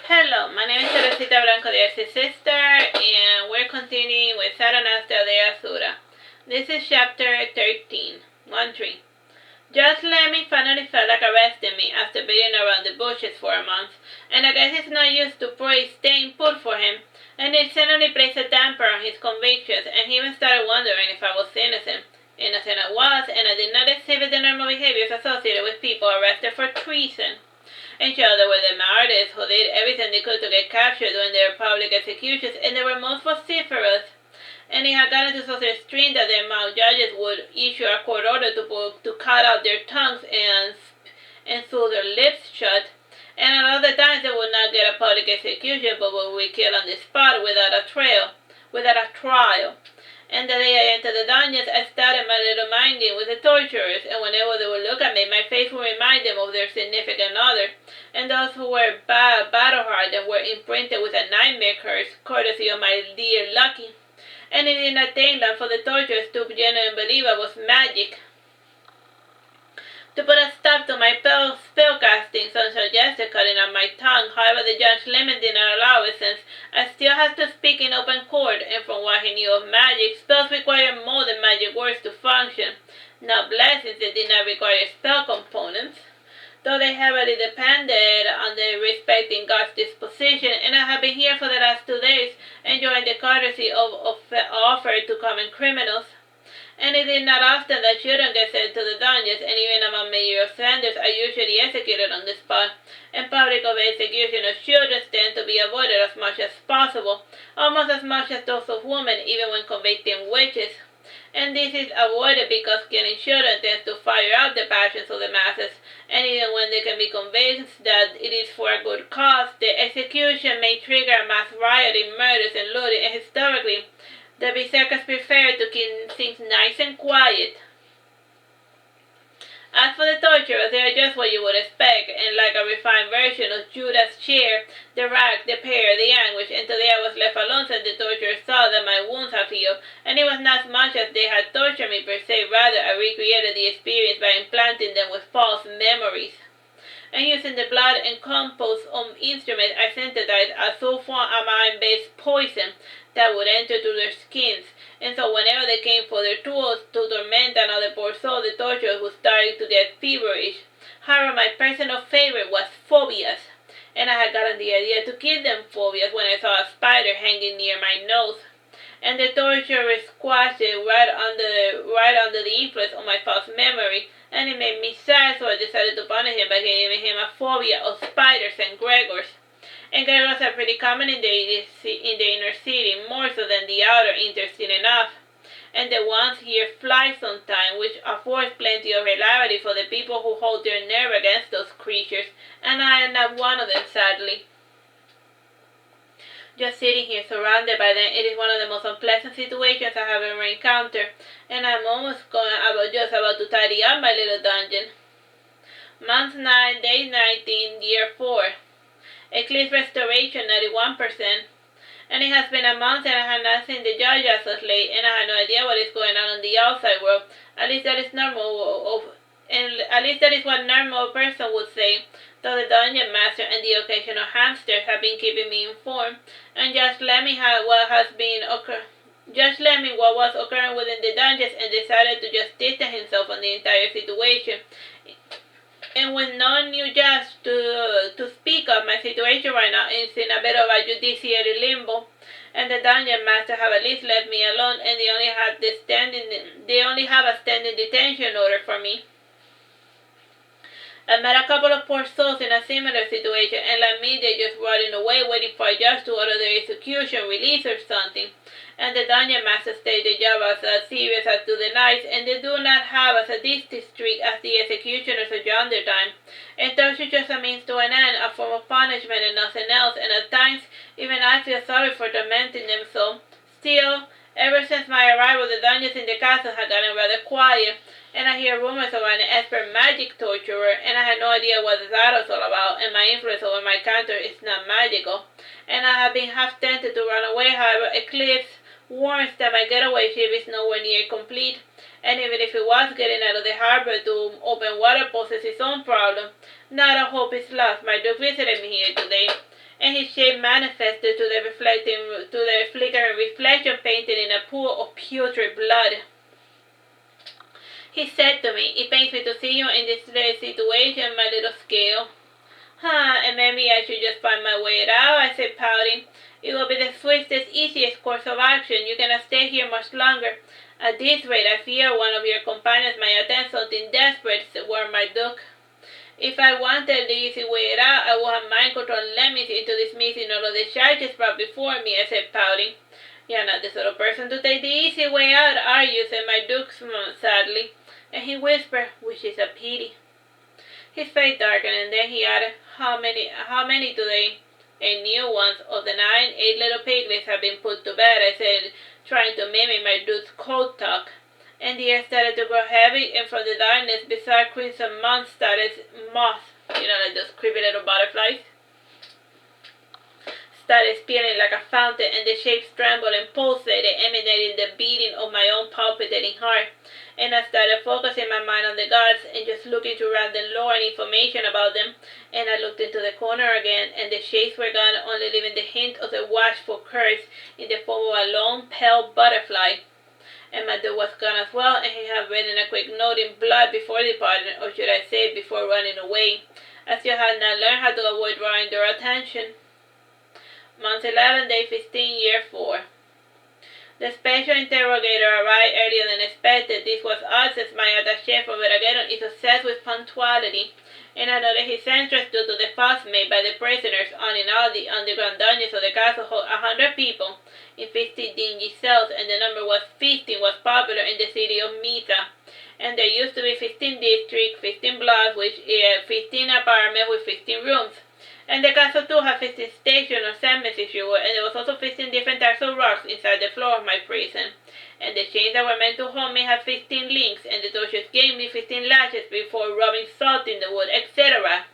Hello, my name is Teresita Blanco, the Artsy sister, and we're continuing with Saturnastra, Deasura. This is chapter 13, 1-3. Just Lemmy finally felt like arresting me after beating around the bushes for a month, and I guess it's not used to praise staying put for him, and it suddenly placed a damper on his convictions, and he even started wondering if I was innocent. Innocent I was, and I did not exhibit the normal behaviors associated with people arrested for treason. And sure, there were the artists who did everything they could to get captured during their public executions, and they were most vociferous. And it had gotten to such a extreme that their mouth judges would issue a court order to cut out their tongues and sew their lips shut. And a lot of the times they would not get a public execution, but would be killed on the spot without a trial. And the day I entered the dungeons, I started my little mind game with the torturers, and whenever they would look at me, my face would remind them of their significant other, and those who were battle-hardened were imprinted with a nightmare curse, courtesy of my dear Lucky. And it did not take long for the torturers to genuinely believe I was magic. To put a stop to my spellcasting, some suggested cutting out my tongue. However, the judge limit did not allow it, since I still had to speak in open court, and from what he knew of magic, spells require more than magic words to function. Now, blessings, they did not require spell components, though they heavily depended on the respecting God's disposition, and I have been here for the last 2 days, enjoying the courtesy of offered to common criminals. And it is not often that children get sent to the dungeons, and even among major offenders are usually executed on the spot, and public execution of children tend to be avoided as much as possible, almost as much as those of women, even when convicting witches. And this is avoided because killing children tends to fire out the passions of the masses, and even when they can be convinced that it is for a good cause, the execution may trigger a mass rioting, murders, and looting, and historically, the berserkers prefer to keep things nice and quiet. As for the torturers, they are just what you would expect, and like a refined version of Judas' chair, the rack, the pear, the anguish, and today I was left alone since the torturers saw that my wounds had healed, and it was not as much as they had tortured me per se, rather I recreated the experience by implanting them with false memories. And using the blood and compost instruments, I synthesized a sulfonamine-based poison that would enter through their skins. And so whenever they came for their tools to torment another poor soul, the torturers would start to get feverish. However, my personal favorite was phobias, and I had gotten the idea to kill them phobias when I saw a spider hanging near my nose. And the torturer squashed it right under the influence of my false memory, and it made me sad, so I decided to punish him by giving him a phobia of spiders and Gregors. And Gregors are pretty common in the inner city, more so than the outer, interesting enough. And the ones here fly sometimes, which affords plenty of hilarity for the people who hold their nerve against those creatures, and I am not one of them, sadly. Just sitting here surrounded by them, it is one of the most unpleasant situations I have ever encountered, and I'm just about to tidy up my little dungeon. Month 9, day 19, year 4. Eclipse restoration 91%. And it has been a month and I have not seen the judge as of late, and I have no idea what is going on in the outside world. At least that is normal, and at least that is what a normal person would say, though the dungeon master and the occasional hamster have been keeping me informed, and just let me what was occurring within the dungeons, and decided to just distance himself from the entire situation. And with no new judge to speak of, my situation right now is in a bit of a judiciary limbo, and the dungeon master have at least left me alone, and they only have a standing detention order for me. I met a couple of poor souls in a similar situation, and like me, they're just running away, waiting for a judge to order their execution, release, or something. And the dungeon master states the job as serious as do the knights, and they do not have as a sadistic streak as the executioners of yonder time. And torture just a means to an end, a form of punishment and nothing else, and at times, even I feel sorry for tormenting them so. Still, ever since my arrival, the dungeons in the castle have gotten rather quiet, and I hear rumors of an expert magic torturer, and I had no idea what that was all about, and my influence over my counter is not magical. And I have been half tempted to run away, however, Eclipse warns that my getaway ship is nowhere near complete, and even if it was, getting out of the harbor to open water poses its own problem. Not a hope is lost. My duke visited me here today, and his shape manifested to the flickering reflection painted in a pool of putrid blood. He said to me, "It pains me to see you in this situation, my little scale." And maybe I should just find my way out, I said, pouting. "It will be the swiftest, easiest course of action. You cannot stay here much longer. At this rate, I fear one of your companions might attempt something desperate," warned my duke. "If I wanted the easy way out, I would have mind control and let me into dismissing all of the charges brought before me," I said, pouting. "You're not the sort of person to take the easy way out, are you?" said my duke sadly. And he whispered, "Which is a pity." His face darkened, and then he added, How many today?" "A new ones. Of the 9, 8 little piglets have been put to bed," I said, trying to mimic my dude's cold talk. And the air started to grow heavy, and from the darkness, bizarre crimson moths, like those creepy little butterflies, started spilling like a fountain, and the shapes trembled and pulsated, emanating the beating of my own palpitating heart. And I started focusing my mind on the gods and just looking to random lore and information about them. And I looked into the corner again, and the shapes were gone, only leaving the hint of the watchful curse in the form of a long, pale butterfly. And my dude was gone as well, and he had written a quick note in blood before departing, or should I say, before running away, as you had not learned how to avoid drawing their attention. Month 11, day 15, year 4. The special interrogator arrived earlier than expected. This was odd, since my attaché from Veraguero is obsessed with punctuality, and I noted his entrance due to the fuss made by the prisoners on in all the underground dungeons of the castle hold 100 people in 50 dingy cells, and the number 15 was popular in the city of Misa. And there used to be 15 districts, 15 blocks, which 15 apartments with 15 rooms. And the castle too had 15 stations or segments, if you will, and there was also 15 different types of rocks inside the floor of my prison. And the chains that were meant to hold me had 15 links, and the torches gave me 15 lashes before rubbing salt in the wood, etc.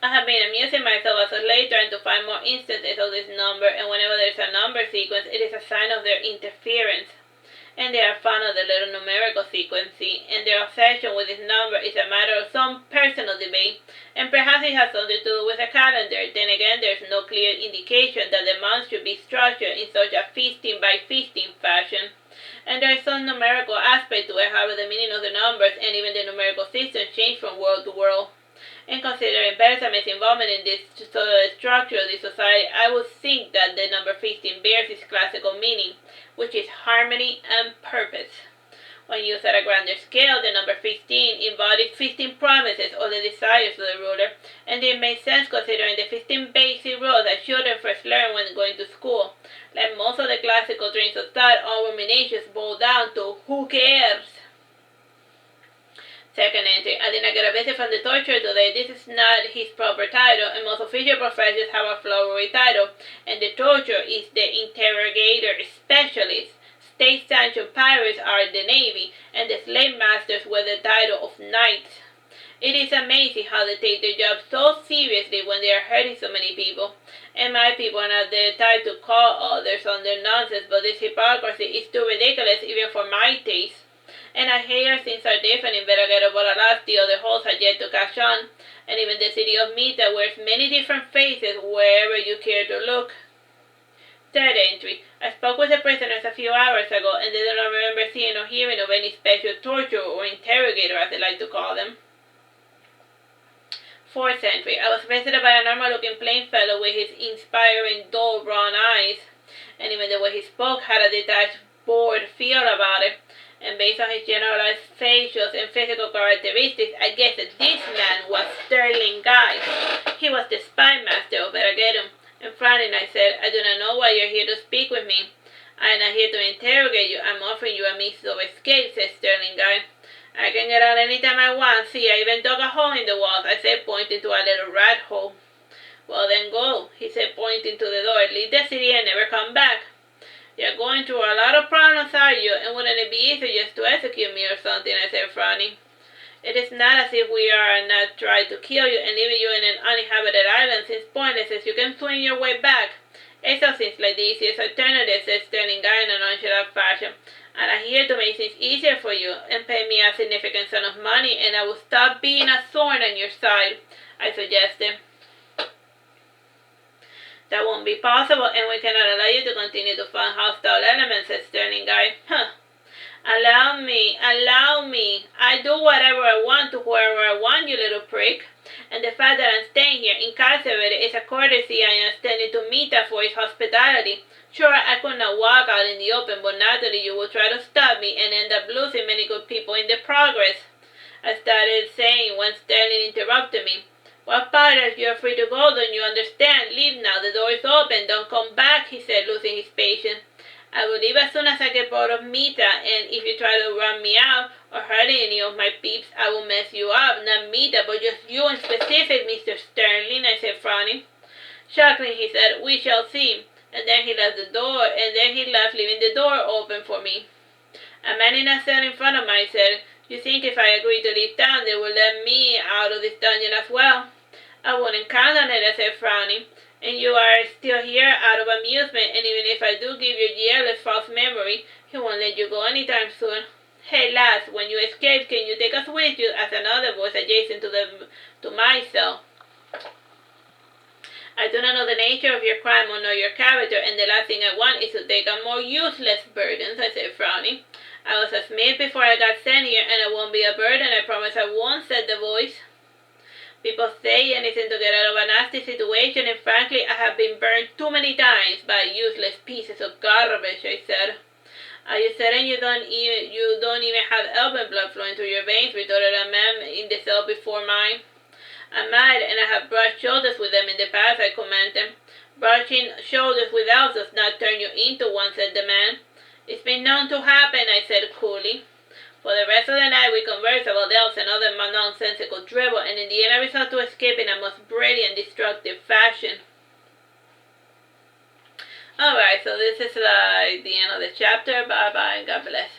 I have been amusing myself as of late trying to find more instances of this number, and whenever there's a number sequence, it is a sign of their interference. And they are fond of the little numerical sequencing, and their obsession with this number is a matter of some personal debate, and perhaps it has something to do with a calendar. Then again, there's no clear indication that the month should be structured in such a 15 by 15 fashion. And there is some numerical aspect to it, however the meaning of the numbers and even the numerical system change from world to world. And considering Bersame's involvement in this structure of the society, I would think that the number 15 bears its classical meaning, which is harmony and purpose. When used at a grander scale, the number 15 embodies 15 promises or the desires of the ruler, and it makes sense considering the 15 basic rules that children first learn when going to school. Like most of the classical trains of thought, all ruminations boil down to who cares? Second entry. I did not get a visit from the torturer today. This is not his proper title, and most official professors have a flowery title, and the torturer is the interrogator specialist. State-sanctioned pirates are the Navy, and the slave masters wear the title of knights. It is amazing how they take their job so seriously when they are hurting so many people. And my people are not the type to call others on their nonsense, but this hypocrisy is too ridiculous even for my taste. And I hear things are different in Veraguero, but alas, the other hosts are yet to catch on, and even the city of Mita wears many different faces wherever you care to look. Third entry. I spoke with the prisoners a few hours ago, and they do not remember seeing or hearing of any special torturer or interrogator, as they like to call them. Fourth entry. I was visited by a normal-looking plain fellow with his inspiring, dull brown eyes, and even the way he spoke had a detached, bored feel about it. And based on his generalized facial and physical characteristics, I guess that this man was Sterling Guy. He was the spy master of Veraguero. And frowning, I said, "I do not know why you're here to speak with me. I am not here to interrogate you. I'm offering you a means of escape," said Sterling Guy. "I can get out any time I want. See, I even dug a hole in the walls," I said, pointing to a little rat hole. "Well, then go," he said, pointing to the door. "Leave the city and never come back." "You're going through a lot of problems, are you? And wouldn't it be easier just to execute me or something?" I said, frowning. "It is not as if we are not trying to kill you and leaving you in an uninhabited island seems pointless, as you can swing your way back. It seems like the easiest alternative," said Sterling Guy in a nonchalant fashion. "And I'm here to make things easier for you and pay me a significant sum of money, and I will stop being a thorn on your side," I suggested. That won't be possible, and we cannot allow you to continue to fund hostile elements, said Sterling Guy. Huh. Allow me. I do whatever I want to whoever I want, you little prick. And the fact that I'm staying here, incarcerated, is a courtesy I am extending to Mita for his hospitality. Sure, I could not walk out in the open, but naturally you will try to stop me and end up losing many good people in the progress. I started saying when Sterling interrupted me. What part if you're free to go, don't you understand? Leave now, the door is open, don't come back, he said, losing his patience. I will leave as soon as I get out of Mita, and if you try to run me out or hurt any of my peeps, I will mess you up. Not Mita, but just you in specific, Mr. Sterling, I said, frowning. Chuckling, he said, we shall see. And then he left, leaving the door open for me. A man in a cell in front of me, I said, you think if I agree to leave town, they will let me out of this dungeon as well? I wouldn't count on it, I said, frowning. And you are still here out of amusement, and even if I do give your jealous false memory, he won't let you go anytime soon. Hey, lads, when you escape, can you take us with you? Asked another voice adjacent to my cell. I do not know the nature of your crime or know your character, and the last thing I want is to take on more useless burdens, I said, frowning. I was a smith before I got sent here, and I won't be a burden, I promise I won't, said the voice. People say anything to get out of a nasty situation, and frankly, I have been burned too many times by useless pieces of garbage, I said. Are you certain you don't even have elven blood flowing through your veins? Retorted a man in the cell before mine. I might, and I have brushed shoulders with them in the past, I commented. Brushing shoulders with elves does not turn you into one, said the man. It's been known to happen, I said coolly. For the rest of the night we conversed about elves and other nonsensical drivel, and in the end I resolved to escape in a most brilliant, destructive fashion. Alright, so this is like the end of the chapter. Bye bye and God bless.